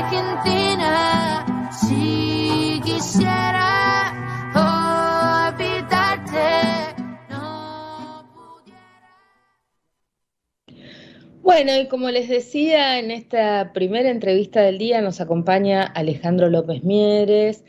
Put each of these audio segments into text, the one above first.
Argentina, si quisiera olvidarte, no pudiera. Bueno, y como les decía, en esta primera entrevista del día nos acompaña Alejandro López Mieres.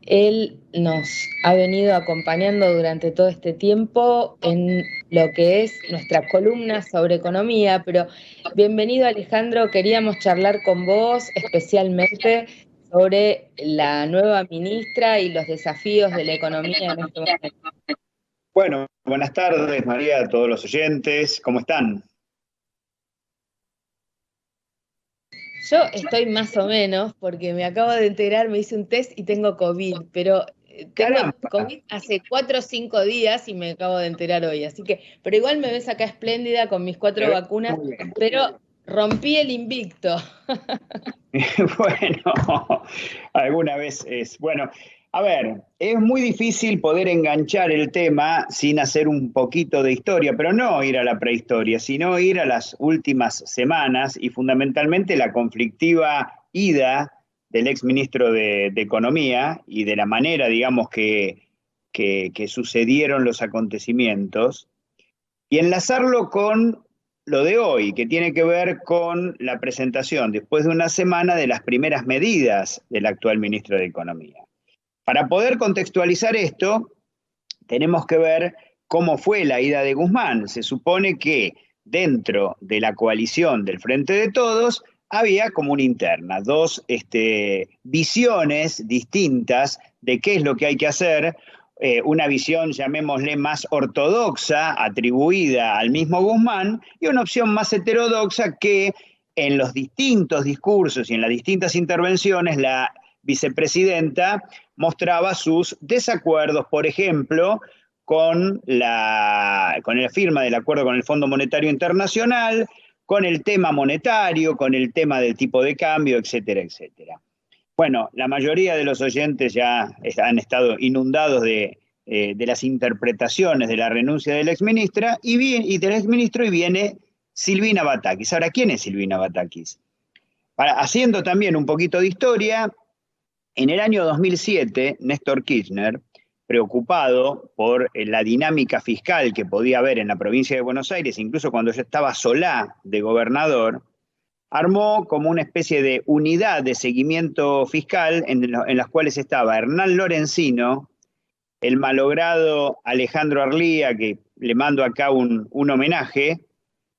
Él nos ha venido acompañando durante todo este tiempo en lo que es nuestra columna sobre economía, pero bienvenido Alejandro, queríamos charlar con vos especialmente sobre la nueva ministra y los desafíos de la economía en este momento. Bueno, buenas tardes María, a todos los oyentes, ¿cómo están? Yo estoy más o menos porque me acabo de enterar, me hice un test y tengo COVID, pero tengo Caramba. COVID hace 4 o 5 días y me acabo de enterar hoy, así que, pero igual me ves acá espléndida con mis 4 vacunas, Muy bien. pero rompí el invicto. Bueno, alguna vez es. Bueno, a ver, es muy difícil poder enganchar el tema sin hacer un poquito de historia, pero no ir a la prehistoria, sino ir a las últimas semanas y fundamentalmente la conflictiva ida del exministro de Economía y de la manera, digamos, que sucedieron los acontecimientos y enlazarlo con lo de hoy, que tiene que ver con la presentación, después de una semana, de las primeras medidas del actual ministro de Economía. Para poder contextualizar esto, tenemos que ver cómo fue la ida de Guzmán. Se supone que dentro de la coalición del Frente de Todos había como una interna, dos visiones distintas de qué es lo que hay que hacer. Una visión, llamémosle, más ortodoxa, atribuida al mismo Guzmán, y una opción más heterodoxa que en los distintos discursos y en las distintas intervenciones la vicepresidenta mostraba sus desacuerdos, por ejemplo, con la firma del acuerdo con el Fondo Monetario Internacional, con el tema monetario, con el tema del tipo de cambio, etcétera, etcétera. Bueno, la mayoría de los oyentes ya han estado inundados de las interpretaciones de la renuncia de la exministra y del exministro, y viene Silvina Batakis. Ahora, ¿quién es Silvina Batakis? Haciendo también un poquito de historia, en el año 2007, Néstor Kirchner, preocupado por la dinámica fiscal que podía haber en la provincia de Buenos Aires, incluso cuando ya estaba Solá de gobernador, armó como una especie de unidad de seguimiento fiscal en las cuales estaba Hernán Lorenzino, el malogrado Alejandro Arlía, que le mando acá un homenaje,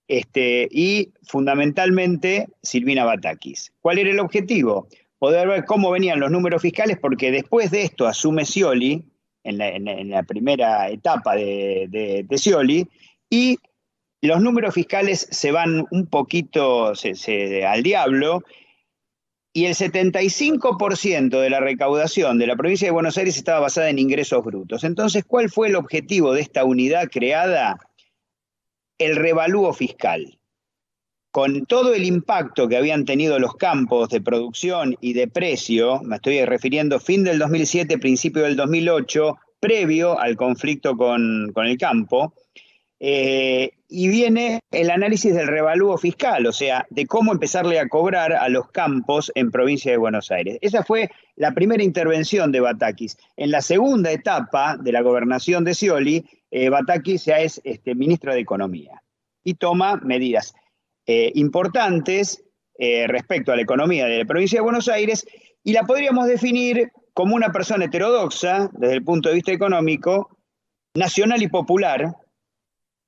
y fundamentalmente Silvina Batakis. ¿Cuál era el objetivo? Poder ver cómo venían los números fiscales, porque después de esto asume Scioli, en la primera etapa de Scioli, y los números fiscales se van un poquito al diablo, y el 75% de la recaudación de la provincia de Buenos Aires estaba basada en ingresos brutos. Entonces, ¿cuál fue el objetivo de esta unidad creada? El revalúo fiscal. Con todo el impacto que habían tenido los campos de producción y de precio, me estoy refiriendo fin del 2007, principio del 2008, previo al conflicto con el campo, y viene el análisis del revalúo fiscal, o sea, de cómo empezarle a cobrar a los campos en provincia de Buenos Aires. Esa fue la primera intervención de Batakis. En la segunda etapa de la gobernación de Scioli, Batakis ya es ministro de Economía y toma medidas importantes respecto a la economía de la provincia de Buenos Aires, y la podríamos definir como una persona heterodoxa desde el punto de vista económico, nacional y popular,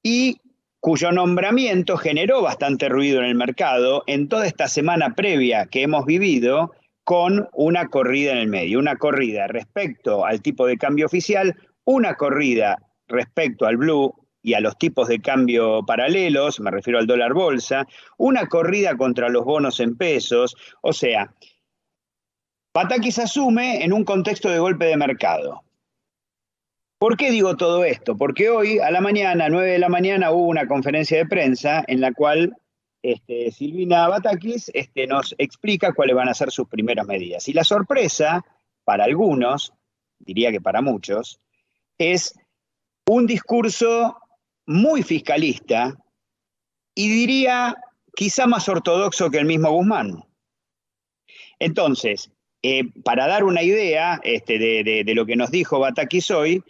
y cuyo nombramiento generó bastante ruido en el mercado en toda esta semana previa que hemos vivido, con una corrida en el medio, una corrida respecto al tipo de cambio oficial, una corrida respecto al blue y a los tipos de cambio paralelos, me refiero al dólar bolsa, una corrida contra los bonos en pesos. O sea, Batakis asume en un contexto de golpe de mercado. ¿Por qué digo todo esto? Porque hoy a la mañana, 9 de la mañana, hubo una conferencia de prensa en la cual Silvina Batakis nos explica cuáles van a ser sus primeras medidas. Y la sorpresa, para algunos, diría que para muchos, es un discurso muy fiscalista y diría quizá más ortodoxo que el mismo Guzmán. Entonces, para dar una idea de lo que nos dijo Batakis hoy,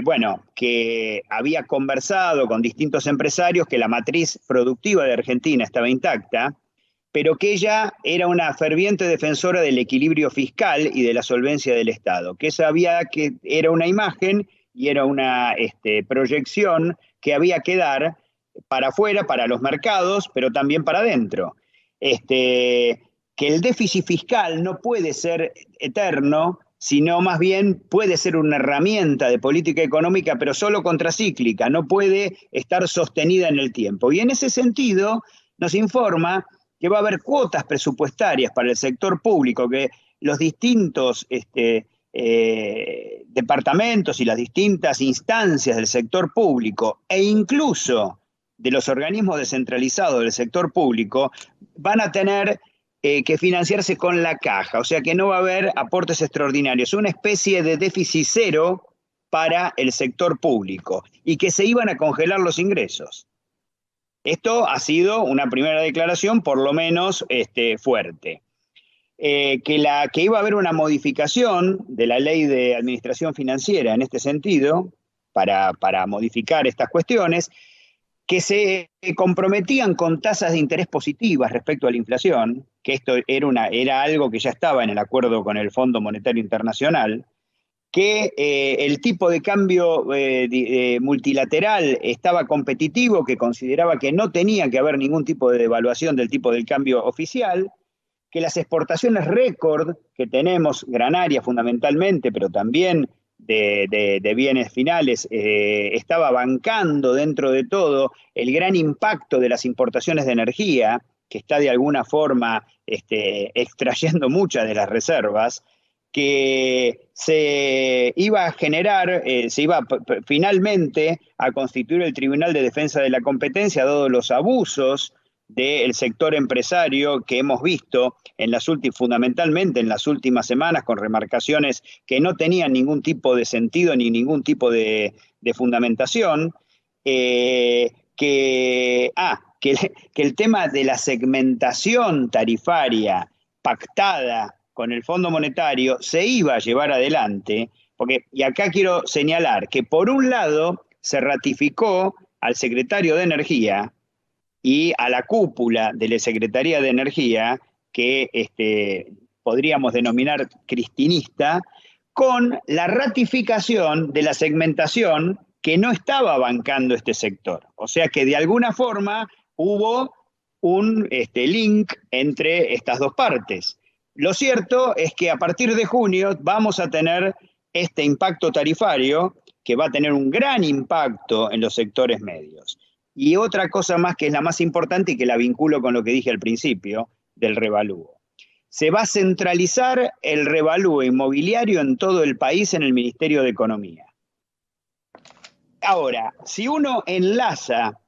bueno, que había conversado con distintos empresarios que la matriz productiva de Argentina estaba intacta, pero que ella era una ferviente defensora del equilibrio fiscal y de la solvencia del Estado, que era una imagen y era una proyección que había que dar para afuera, para los mercados, pero también para adentro. Que el déficit fiscal no puede ser eterno, sino más bien puede ser una herramienta de política económica, pero solo contracíclica, no puede estar sostenida en el tiempo. Y en ese sentido nos informa que va a haber cuotas presupuestarias para el sector público, que los distintos departamentos y las distintas instancias del sector público, e incluso de los organismos descentralizados del sector público, van a tener que financiarse con la caja, o sea que no va a haber aportes extraordinarios, una especie de déficit cero para el sector público, y que se iban a congelar los ingresos. Esto ha sido una primera declaración, por lo menos fuerte. Que iba a haber una modificación de la ley de administración financiera en este sentido, para modificar estas cuestiones, que se comprometían con tasas de interés positivas respecto a la inflación, que esto era algo que ya estaba en el acuerdo con el Fondo Monetario Internacional, que el tipo de cambio multilateral estaba competitivo, que consideraba que no tenía que haber ningún tipo de devaluación del tipo del cambio oficial, que las exportaciones récord que tenemos, granarias fundamentalmente, pero también de bienes finales, estaba bancando dentro de todo el gran impacto de las importaciones de energía, que está de alguna forma extrayendo muchas de las reservas, que se iba a generar, se iba finalmente a constituir el Tribunal de Defensa de la Competencia, dado los abusos del sector empresario que hemos visto fundamentalmente en las últimas semanas, con remarcaciones que no tenían ningún tipo de sentido ni ningún tipo de fundamentación, que el tema de la segmentación tarifaria pactada con el Fondo Monetario se iba a llevar adelante, y acá quiero señalar que por un lado se ratificó al secretario de Energía y a la cúpula de la Secretaría de Energía, que podríamos denominar cristinista, con la ratificación de la segmentación que no estaba bancando este sector. O sea que de alguna forma hubo un link entre estas dos partes. Lo cierto es que a partir de junio vamos a tener este impacto tarifario que va a tener un gran impacto en los sectores medios. Y otra cosa más que es la más importante y que la vinculo con lo que dije al principio del revalúo. Se va a centralizar el revalúo inmobiliario en todo el país en el Ministerio de Economía. Ahora, si uno enlaza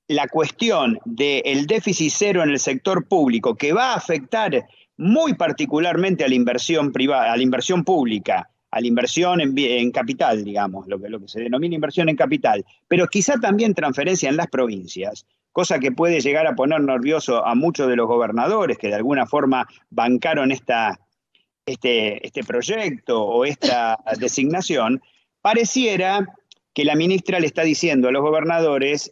la cuestión del déficit cero en el sector público, que va a afectar muy particularmente a la inversión privada, a la inversión pública, a la inversión en capital, digamos, lo que se denomina inversión en capital, pero quizá también transferencia en las provincias, cosa que puede llegar a poner nervioso a muchos de los gobernadores que de alguna forma bancaron este proyecto o esta designación. Pareciera que la ministra le está diciendo a los gobernadores,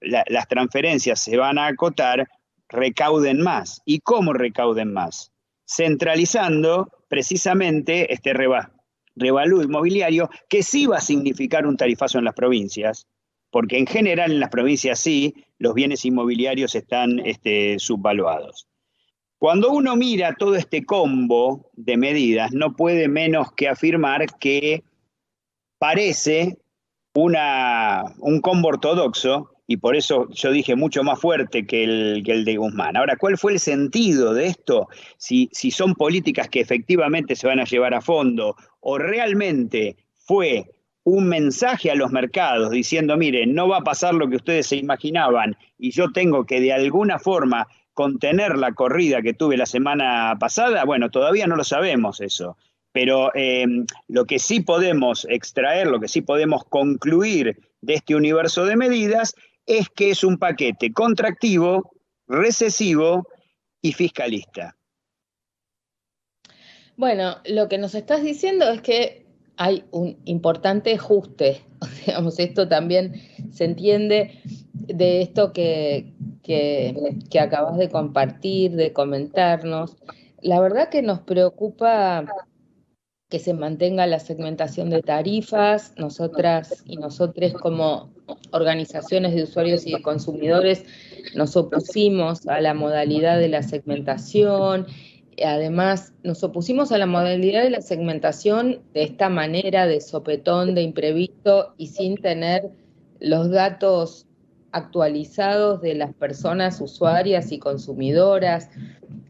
las transferencias se van a acotar, recauden más. ¿Y cómo recauden más? Centralizando precisamente este revalúo inmobiliario, que sí va a significar un tarifazo en las provincias, porque en general en las provincias sí, los bienes inmobiliarios están subvaluados. Cuando uno mira todo este combo de medidas, no puede menos que afirmar que parece un combo ortodoxo, y por eso yo dije mucho más fuerte que el de Guzmán. Ahora, ¿cuál fue el sentido de esto? Si son políticas que efectivamente se van a llevar a fondo, o realmente fue un mensaje a los mercados diciendo, miren, no va a pasar lo que ustedes se imaginaban, y yo tengo que de alguna forma contener la corrida que tuve la semana pasada. Bueno, todavía no lo sabemos eso. Pero lo que sí podemos extraer, lo que sí podemos concluir de este universo de medidas es que es un paquete contractivo, recesivo y fiscalista. Bueno, lo que nos estás diciendo es que hay un importante ajuste, digamos, esto también se entiende de esto que acabas de compartir, de comentarnos. La verdad que nos preocupa que se mantenga la segmentación de tarifas. Nosotras y nosotres como organizaciones de usuarios y de consumidores nos opusimos a la modalidad de la segmentación. Además, nos opusimos a la modalidad de la segmentación de esta manera, de sopetón, de imprevisto y sin tener los datos actualizados de las personas usuarias y consumidoras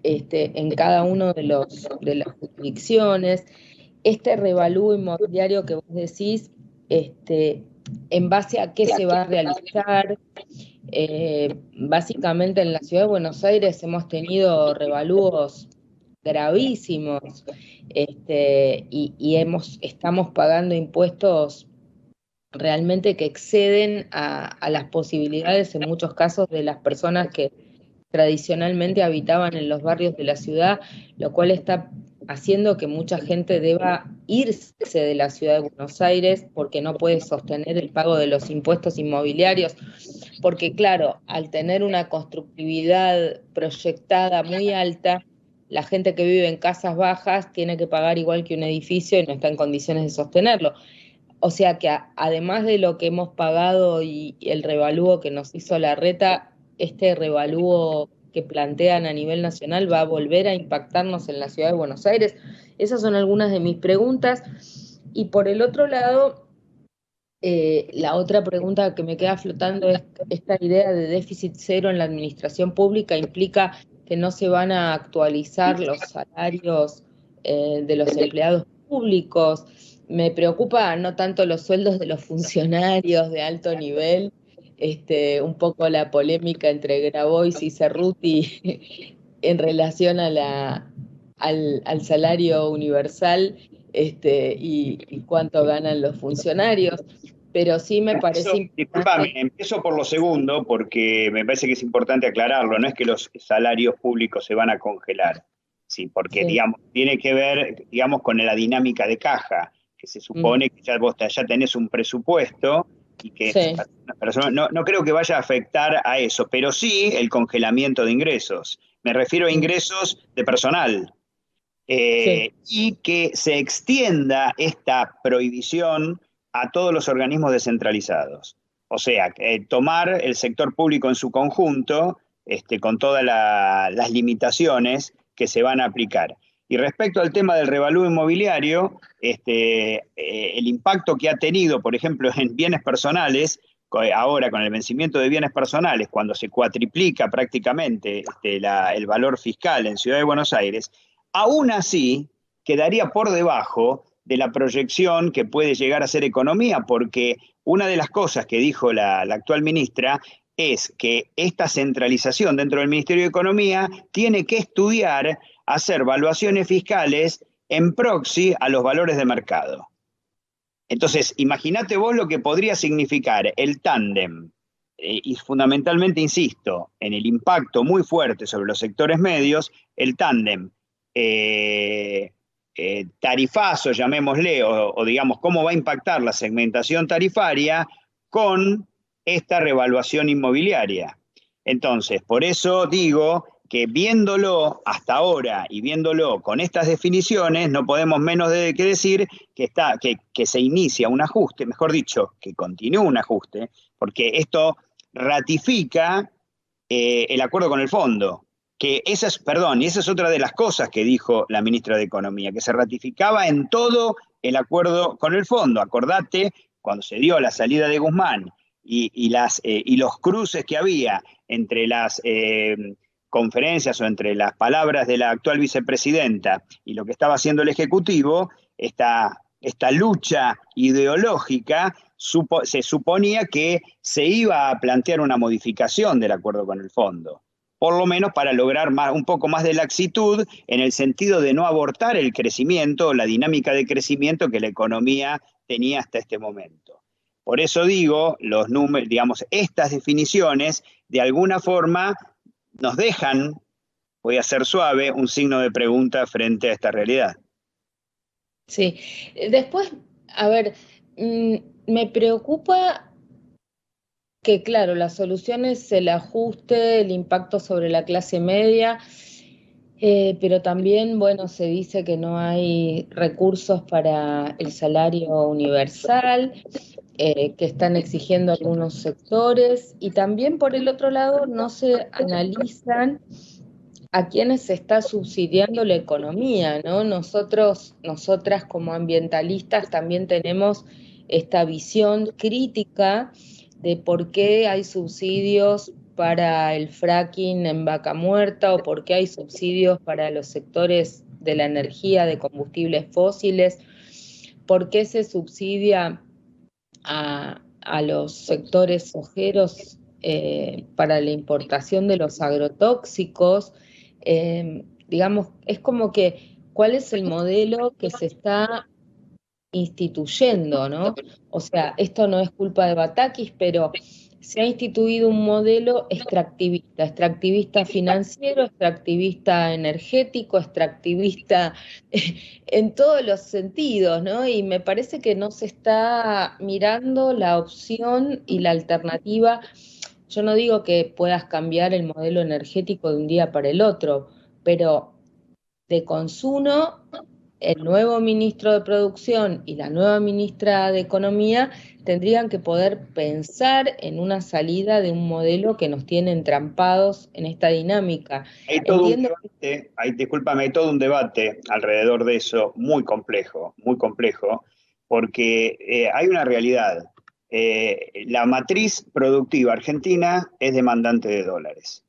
en cada uno de las jurisdicciones. Este revalúo inmobiliario que vos decís, en base a qué se va a realizar. Básicamente en la ciudad de Buenos Aires hemos tenido revalúos gravísimos, y estamos pagando impuestos realmente que exceden a las posibilidades en muchos casos de las personas que tradicionalmente habitaban en los barrios de la ciudad, lo cual está haciendo que mucha gente deba irse de la ciudad de Buenos Aires porque no puede sostener el pago de los impuestos inmobiliarios, porque claro, al tener una constructividad proyectada muy alta, la gente que vive en casas bajas tiene que pagar igual que un edificio y no está en condiciones de sostenerlo. O sea que además de lo que hemos pagado y el revalúo que nos hizo la reta, este revalúo que plantean a nivel nacional va a volver a impactarnos en la ciudad de Buenos Aires. Esas son algunas de mis preguntas. Y por el otro lado, la otra pregunta que me queda flotando es esta idea de déficit cero en la administración pública implica que no se van a actualizar los salarios de los empleados públicos. Me preocupa no tanto los sueldos de los funcionarios de alto nivel, un poco la polémica entre Grabois y Cerruti en relación al salario universal, y cuánto ganan los funcionarios, pero sí me parece importante. Disculpame, empiezo por lo segundo porque me parece que es importante aclararlo, no es que los salarios públicos se van a congelar, sí, porque digamos, tiene que ver, digamos, con la dinámica de caja, que se supone que ya vos ya tenés un presupuesto y que no creo que vaya a afectar a eso, pero sí el congelamiento de ingresos. Me refiero a ingresos de personal. Y que se extienda esta prohibición a todos los organismos descentralizados. O sea, tomar el sector público en su conjunto, con todas las limitaciones que se van a aplicar. Y respecto al tema del revalúo inmobiliario, el impacto que ha tenido, por ejemplo, en bienes personales, ahora con el vencimiento de bienes personales, cuando se cuatriplica prácticamente el valor fiscal en Ciudad de Buenos Aires, aún así quedaría por debajo de la proyección que puede llegar a ser economía, porque una de las cosas que dijo la actual ministra es que esta centralización dentro del Ministerio de Economía tiene que estudiar hacer valuaciones fiscales en proxy a los valores de mercado. Entonces, imagínate vos lo que podría significar el tándem, y fundamentalmente, insisto, en el impacto muy fuerte sobre los sectores medios, el tándem tarifazo, llamémosle, o digamos, cómo va a impactar la segmentación tarifaria con esta revaluación inmobiliaria. Entonces, por eso digo que viéndolo hasta ahora y viéndolo con estas definiciones, no podemos menos que decir que se inicia un ajuste, mejor dicho, que continúa un ajuste, porque esto ratifica el acuerdo con el fondo, que esa es otra de las cosas que dijo la ministra de Economía, que se ratificaba en todo el acuerdo con el fondo. Acordate, cuando se dio la salida de Guzmán y los cruces que había entre las conferencias o entre las palabras de la actual vicepresidenta y lo que estaba haciendo el Ejecutivo, esta lucha ideológica, se suponía que se iba a plantear una modificación del acuerdo con el fondo, por lo menos para lograr un poco más de laxitud en el sentido de no abortar el crecimiento, la dinámica de crecimiento que la economía tenía hasta este momento. Por eso digo, los números, digamos, estas definiciones de alguna forma nos dejan, voy a ser suave, un signo de pregunta frente a esta realidad. Sí. Después, a ver, me preocupa que, claro, la solución es el ajuste, el impacto sobre la clase media, pero también, bueno, se dice que no hay recursos para el salario universal, que están exigiendo algunos sectores, y también por el otro lado no se analizan a quienes se está subsidiando la economía, ¿no? Nosotras como ambientalistas también tenemos esta visión crítica de por qué hay subsidios para el fracking en Vaca Muerta o por qué hay subsidios para los sectores de la energía de combustibles fósiles, por qué se subsidia a los sectores sojeros para la importación de los agrotóxicos. Digamos, es como que, ¿cuál es el modelo que se está instituyendo, ¿no? O sea, esto no es culpa de Batakis, pero se ha instituido un modelo extractivista financiero, extractivista energético, extractivista en todos los sentidos, ¿no? Y me parece que no se está mirando la opción y la alternativa. Yo no digo que puedas cambiar el modelo energético de un día para el otro, pero de consumo, el nuevo ministro de Producción y la nueva ministra de Economía tendrían que poder pensar en una salida de un modelo que nos tiene entrampados en esta dinámica. Hay todo un Entiendo. debate, discúlpame, hay todo un debate alrededor de eso muy complejo, porque hay una realidad. La matriz productiva argentina es demandante de dólares,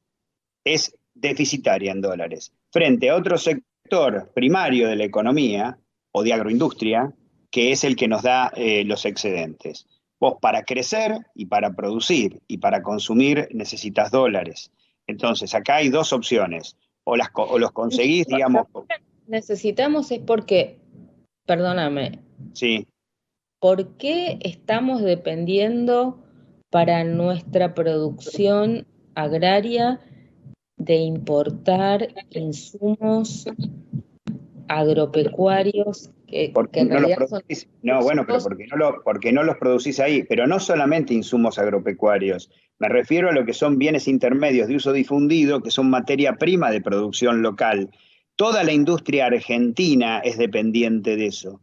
es deficitaria en dólares, frente a otro sector primario de la economía o de agroindustria, que es el que nos da los excedentes. Vos para crecer y para producir y para consumir necesitas dólares. Entonces, acá hay dos opciones. O los conseguís, digamos, Necesitamos es porque, perdóname, sí. ¿por qué estamos dependiendo para nuestra producción agraria de importar insumos agropecuarios que Porque en no los realidad son producís. No, bueno, pero insumos? porque no los producís ahí. Pero no solamente insumos agropecuarios. Me refiero a lo que son bienes intermedios de uso difundido, que son materia prima de producción local. Toda la industria argentina es dependiente de eso.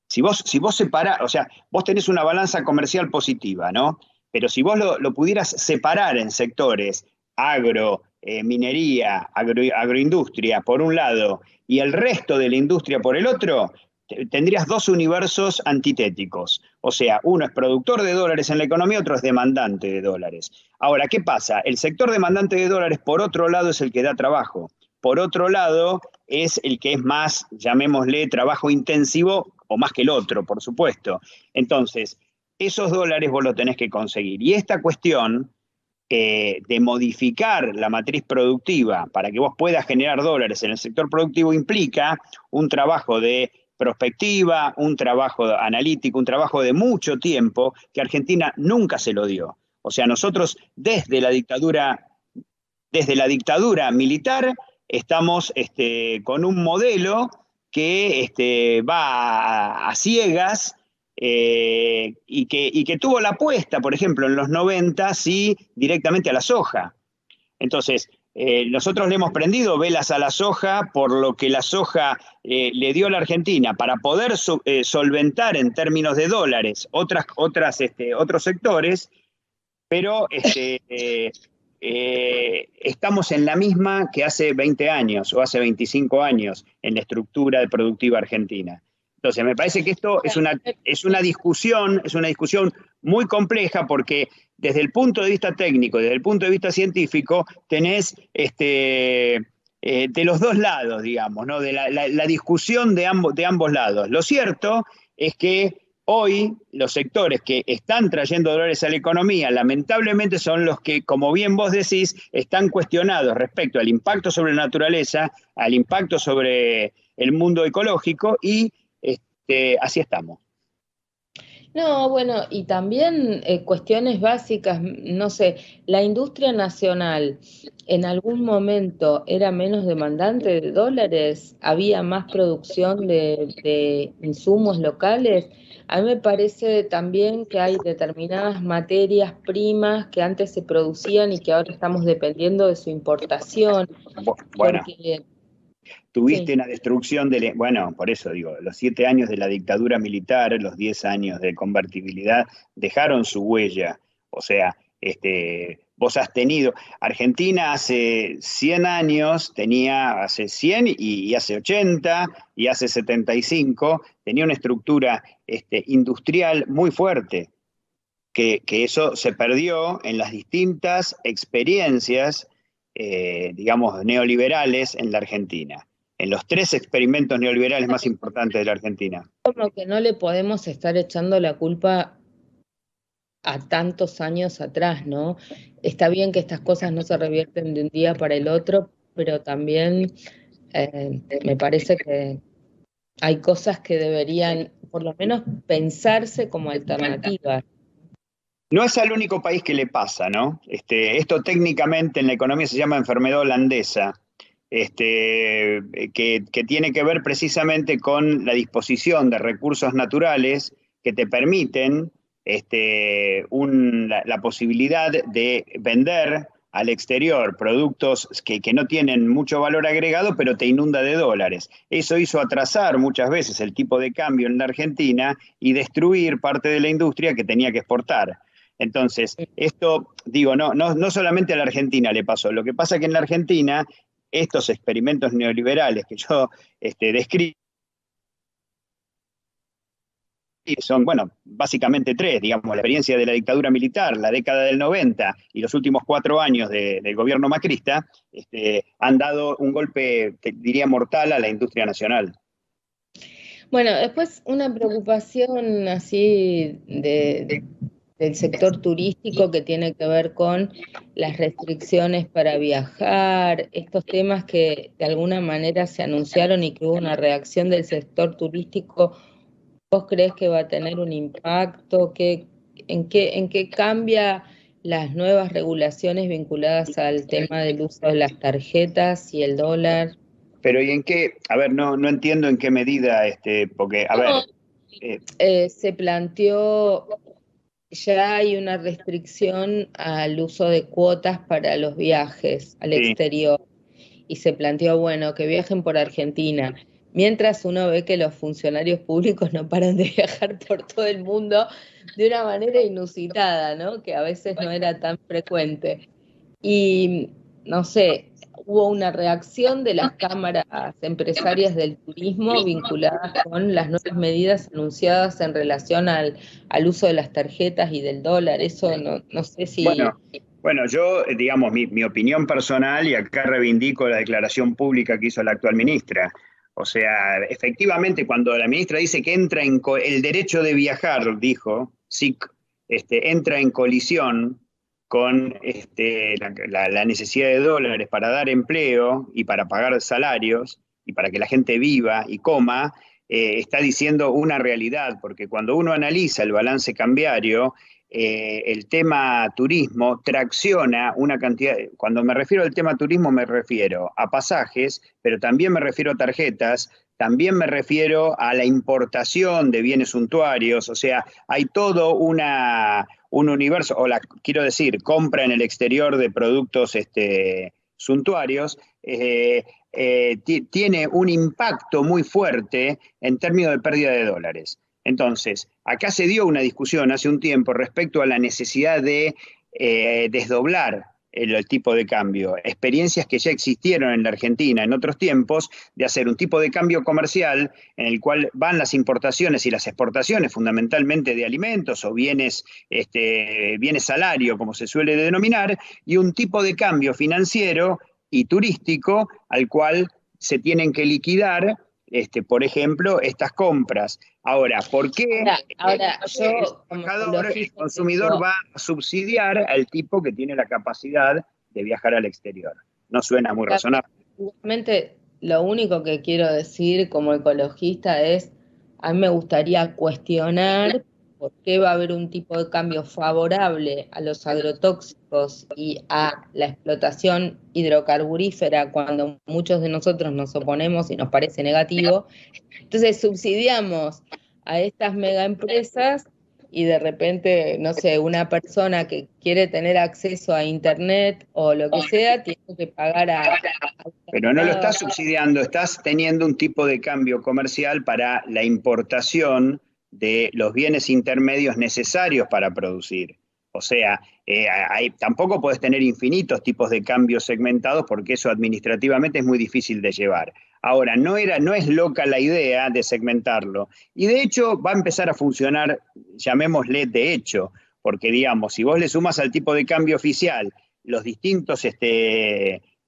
Si vos separás, o sea, vos tenés una balanza comercial positiva, ¿no? Pero si vos lo pudieras separar en sectores, agro, minería, agroindustria, por un lado, y el resto de la industria por el otro, tendrías dos universos antitéticos. O sea, uno es productor de dólares en la economía, otro es demandante de dólares. Ahora, ¿qué pasa? El sector demandante de dólares, por otro lado, es el que da trabajo. Por otro lado, es el que es más, llamémosle, trabajo intensivo, o más que el otro, por supuesto. Entonces, esos dólares vos los tenés que conseguir. Y esta cuestión de modificar la matriz productiva para que vos puedas generar dólares en el sector productivo implica un trabajo de prospectiva, un trabajo analítico, un trabajo de mucho tiempo que Argentina nunca se lo dio. O sea, nosotros desde la dictadura militar estamos con un modelo que va a ciegas y que tuvo la apuesta, por ejemplo, en los 90, sí, directamente a la soja. Entonces, nosotros le hemos prendido velas a la soja por lo que la soja le dio a la Argentina para poder solventar en términos de dólares otros sectores, pero estamos en la misma que hace 20 años o hace 25 años en la estructura productiva argentina. Entonces, me parece que esto es una discusión muy compleja porque desde el punto de vista técnico, desde el punto de vista científico, tenés de los dos lados, digamos, ¿no? De la discusión de ambos lados. Lo cierto es que hoy los sectores que están trayendo dólares a la economía, lamentablemente son los que, como bien vos decís, están cuestionados respecto al impacto sobre la naturaleza, al impacto sobre el mundo ecológico y así estamos. No, bueno, y también cuestiones básicas, no sé, la industria nacional en algún momento era menos demandante de dólares, había más producción de insumos locales. A mí me parece también que hay determinadas materias primas que antes se producían y que ahora estamos dependiendo de su importación, Bueno, porque tuviste sí. una destrucción bueno, por eso digo, los 7 años de la dictadura militar, los 10 años de convertibilidad, dejaron su huella. O sea, vos has tenido, Argentina hace 100 años tenía, hace 100 y hace 80 y hace 75, tenía una estructura industrial muy fuerte, que eso se perdió en las distintas experiencias, digamos, neoliberales en la Argentina, en los 3 experimentos neoliberales más importantes de la Argentina. Como que no le podemos estar echando la culpa a tantos años atrás, ¿no? Está bien que estas cosas no se revierten de un día para el otro, pero también me parece que hay cosas que deberían, por lo menos, pensarse como alternativas. No es al único país que le pasa, ¿no? Esto técnicamente en la economía se llama enfermedad holandesa, que tiene que ver precisamente con la disposición de recursos naturales que te permiten la posibilidad de vender al exterior productos que no tienen mucho valor agregado, pero te inunda de dólares. Eso hizo atrasar muchas veces el tipo de cambio en la Argentina y destruir parte de la industria que tenía que exportar. Entonces, esto, digo, no solamente a la Argentina le pasó, lo que pasa es que en la Argentina estos experimentos neoliberales que yo describo son, bueno, básicamente 3, digamos, la experiencia de la dictadura militar, la década del 90 y los últimos 4 años del gobierno macrista, han dado un golpe, diría, mortal a la industria nacional. Bueno, después una preocupación así del sector turístico que tiene que ver con las restricciones para viajar, estos temas que de alguna manera se anunciaron y que hubo una reacción del sector turístico. ¿Vos crees que va a tener un impacto? ¿En qué cambia las nuevas regulaciones vinculadas al tema del uso de las tarjetas y el dólar? Pero ¿y en qué? A ver, no entiendo en qué medida, porque, a No, ver, eh, se planteó, ya hay una restricción al uso de cuotas para los viajes al sí. exterior y se planteó, bueno, que viajen por Argentina. Mientras uno ve que los funcionarios públicos no paran de viajar por todo el mundo de una manera inusitada, ¿no? Que a veces no era tan frecuente. Y no sé, hubo una reacción de las cámaras empresarias del turismo vinculadas con las nuevas medidas anunciadas en relación al uso de las tarjetas y del dólar. Eso no sé si... Bueno, bueno, yo, digamos, mi opinión personal, y acá reivindico la declaración pública que hizo la actual ministra. O sea, efectivamente, cuando la ministra dice que entra el derecho de viajar, dijo, sí, entra en colisión con la necesidad de dólares para dar empleo y para pagar salarios y para que la gente viva y coma, está diciendo una realidad, porque cuando uno analiza el balance cambiario, el tema turismo tracciona una cantidad, cuando me refiero al tema turismo me refiero a pasajes, pero también me refiero a tarjetas, también me refiero a la importación de bienes suntuarios, o sea, hay todo un universo, quiero decir, compra en el exterior de productos suntuarios, tiene un impacto muy fuerte en términos de pérdida de dólares. Entonces, acá se dio una discusión hace un tiempo respecto a la necesidad de desdoblar el tipo de cambio, experiencias que ya existieron en la Argentina en otros tiempos, de hacer un tipo de cambio comercial en el cual van las importaciones y las exportaciones, fundamentalmente de alimentos o bienes salario, como se suele denominar, y un tipo de cambio financiero y turístico al cual se tienen que liquidar, por ejemplo, estas compras. Ahora, ¿por qué Ahora, yo como el ecologista consumidor va a subsidiar al tipo que tiene la capacidad de viajar al exterior? No suena muy razonable. igualmente, lo único que quiero decir como ecologista es, a mí me gustaría cuestionar por qué va a haber un tipo de cambio favorable a los agrotóxicos y a la explotación hidrocarburífera cuando muchos de nosotros nos oponemos y nos parece negativo. Entonces subsidiamos a estas megaempresas y de repente, no sé, una persona que quiere tener acceso a internet o lo que sea, tiene que pagar Pero no lo estás subsidiando, estás teniendo un tipo de cambio comercial para la importación de los bienes intermedios necesarios para producir. O sea, tampoco puedes tener infinitos tipos de cambios segmentados porque eso administrativamente es muy difícil de llevar. Ahora, no es loca la idea de segmentarlo. Y de hecho va a empezar a funcionar, llamémosle de hecho, porque digamos, si vos le sumas al tipo de cambio oficial los distintos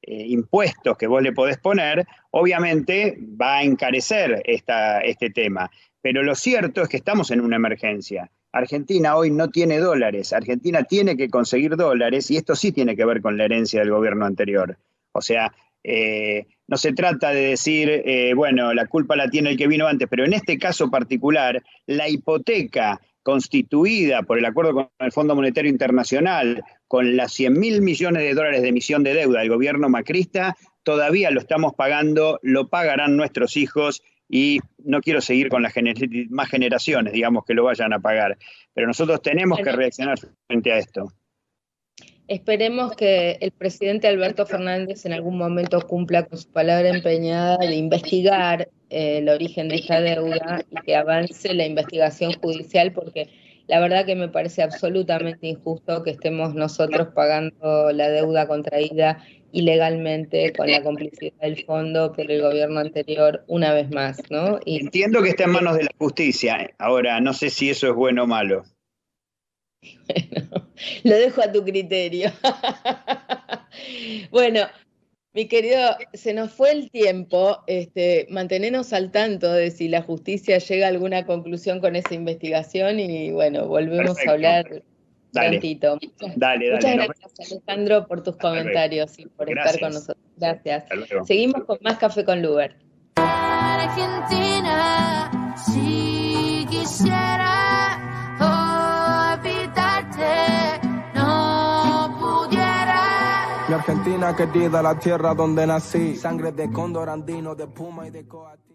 impuestos que vos le podés poner, obviamente va a encarecer este tema. Pero lo cierto es que estamos en una emergencia. Argentina hoy no tiene dólares, Argentina tiene que conseguir dólares y esto sí tiene que ver con la herencia del gobierno anterior. O sea, no se trata de decir, bueno, la culpa la tiene el que vino antes, pero en este caso particular, la hipoteca constituida por el acuerdo con el Fondo Monetario Internacional, con las 100.000 millones de dólares de emisión de deuda del gobierno macrista, todavía lo estamos pagando, lo pagarán nuestros hijos y no quiero seguir con las más generaciones, digamos, que lo vayan a pagar. Pero nosotros tenemos que reaccionar frente a esto. Esperemos que el presidente Alberto Fernández en algún momento cumpla con su palabra empeñada de investigar el origen de esta deuda y que avance la investigación judicial, porque la verdad que me parece absolutamente injusto que estemos nosotros pagando la deuda contraída ilegalmente con la complicidad del fondo por el gobierno anterior una vez más, ¿no? Y entiendo que está en manos de la justicia. Ahora, no sé si eso es bueno o malo. Bueno, lo dejo a tu criterio. Bueno, mi querido, se nos fue el tiempo. Mantenernos al tanto de si la justicia llega a alguna conclusión con esa investigación y bueno, volvemos Perfecto. a hablar prontito. Dale. Muchas gracias, Alejandro, por tus comentarios y por estar con nosotros. Gracias. Seguimos con más Café con Lugar. Argentina, si quisiera olvidarte, no pudiera. Mi Argentina querida, la tierra donde nací, sangre de cóndor andino, de puma y de coati.